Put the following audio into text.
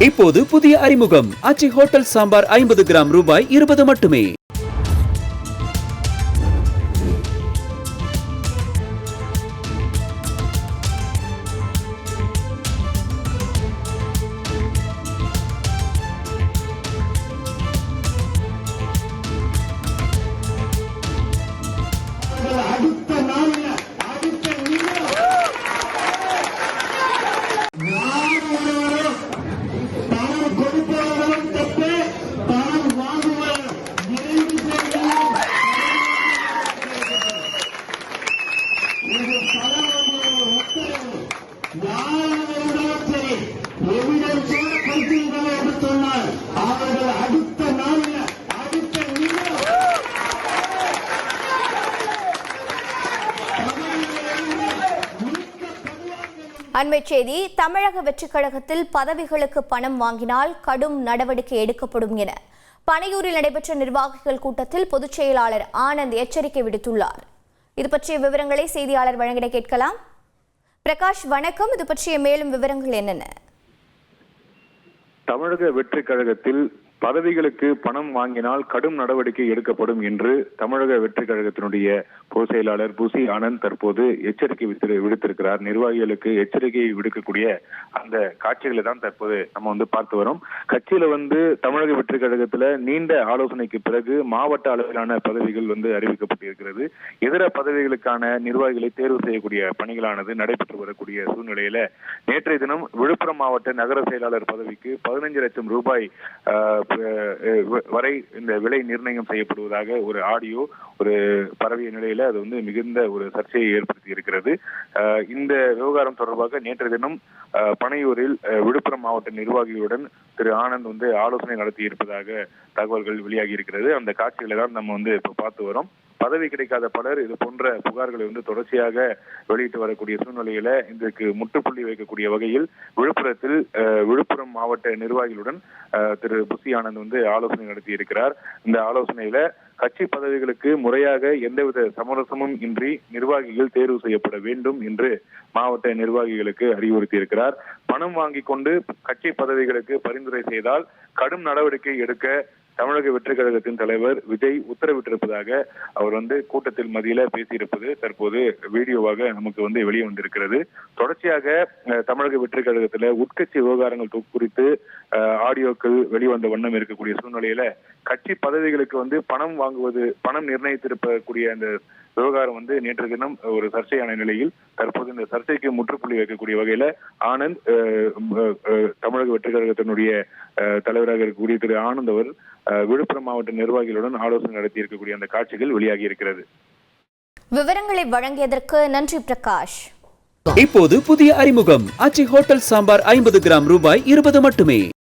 இப்போது புதிய அறிமுகம் ஆச்சி ஹோட்டல் சாம்பார் 50 கிராம் ரூபாய் 20 மட்டுமே. அண்மைச் செய்தி. தமிழக வெற்றிக் கழகத்தில் பதவிகளுக்கு பணம் வாங்கினால் கடும் நடவடிக்கை எடுக்கப்படும் என பனையூரில் நடைபெற்ற நிர்வாகிகள் கூட்டத்தில் பொதுச் செயலாளர் ஆனந்த் எச்சரிக்கை விடுத்துள்ளார். இது பற்றிய விவரங்களை செய்தியாளர் வழங்கிட கேட்கலாம். பிரகாஷ், வணக்கம். இது பற்றிய மேலும் விவரங்கள் என்னென்ன? தமிழக வெற்றிக் கழகத்தில் பதவிகளுக்கு பணம் வாங்கினால் கடும் நடவடிக்கை எடுக்கப்படும் என்று தமிழக வெற்றிக் கழகத்தினுடைய பொதுச் செயலாளர் புசி ஆனந்த் தற்போது எச்சரிக்கை விடுத்திருக்கிறார். நிர்வாகிகளுக்கு எச்சரிக்கை விடுக்கக்கூடிய அந்த காட்சிகளை தான் தற்போது நம்ம பார்த்து வரோம். கட்சியில தமிழக வெற்றிக் கழகத்துல நீண்ட ஆலோசனைக்கு பிறகு மாவட்ட அளவிலான பதவிகள் அறிவிக்கப்பட்டிருக்கிறது. இதர பதவிகளுக்கான நிர்வாகிகளை தேர்வு செய்யக்கூடிய பணிகளானது நடைபெற்று வரக்கூடிய சூழ்நிலையில நேற்றைய தினம் விழுப்புரம் மாவட்ட நகர செயலாளர் பதவிக்கு 15 லட்சம் ரூபாய் வரை இந்த விலை நிர்ணயம் செய்யப்படுவதாக ஒரு ஆடியோ பரவிய நிலையில அது மிகுந்த ஒரு சர்ச்சையை ஏற்படுத்தி இருக்கிறது. இந்த விவகாரம் தொடர்பாக நேற்றைய தினம் பனையூரில் விழுப்புரம் மாவட்ட நிர்வாகிகளுடன் திரு ஆனந்த் ஆலோசனை நடத்தி இருப்பதாக தகவல்கள் வெளியாகி இருக்கிறது. அந்த காட்சிகளை தான் நம்ம இப்ப பார்த்து வரோம். பதவி கிடைக்காத பலர் இது போன்ற புகார்களை தொடர்ச்சியாக வெளியிட்டு வரக்கூடிய சூழ்நிலையில இதற்கு முற்றுப்புள்ளி வைக்கக்கூடிய வகையில் விழுப்புரம் மாவட்ட நிர்வாகிகளுடன் திரு புசி ஆனந்த் ஆலோசனை நடத்தி இருக்கிறார். இந்த ஆலோசனையில கட்சி பதவிகளுக்கு முறையாக எந்தவித சமரசமும் இன்றி நிர்வாகிகள் தேர்வு செய்யப்பட வேண்டும் என்று மாவட்ட நிர்வாகிகளுக்கு அறிவுறுத்தி இருக்கிறார். பணம் வாங்கி கொண்டு கட்சி பதவிகளுக்கு பரிந்துரை செய்தால் கடும் நடவடிக்கை எடுக்க தமிழக வெற்றிக் கழகத்தின் தலைவர் விஜய் உத்தரவிட்டிருப்பதாக அவர் கூட்டத்தில் மத்தியில பேசியிருப்பது தற்போது வீடியோவாக நமக்கு வெளியே வந்திருக்கிறது. தொடர்ச்சியாக தமிழக வெற்றிக் கழகத்துல உட்கட்சி விவகாரங்கள் குறித்து ஆடியோக்கள் வெளிவந்த வண்ணம் இருக்கக்கூடிய சூழ்நிலையில கட்சி பதவிகளுக்கு பணம் நிர்ணயித்திருக்கக்கூடிய அந்த விவகாரம் நேற்று தினம் ஒரு சர்ச்சையான நிலையில் தற்போது இந்த சர்ச்சைக்கு முற்றுப்புள்ளி வைக்கக்கூடிய வகையில ஆனந்த் தமிழக வெற்றிக் கழகத்தினுடைய தலைவராக இருக்கக்கூடிய திரு ஆனந்த் அவர் விழுப்புரம் மாவட்ட நிர்வாகிகளுடன் ஆலோசனை நடத்தி இருக்கக்கூடிய அந்த காட்சிகள் வெளியாகி இருக்கிறது. விவரங்களை வழங்கியதற்கு நன்றி பிரகாஷ். இப்போது புதிய அறிமுகம் ஆச்சி ஹோட்டல் சாம்பார் 50 கிராம் ரூபாய் 20 மட்டுமே.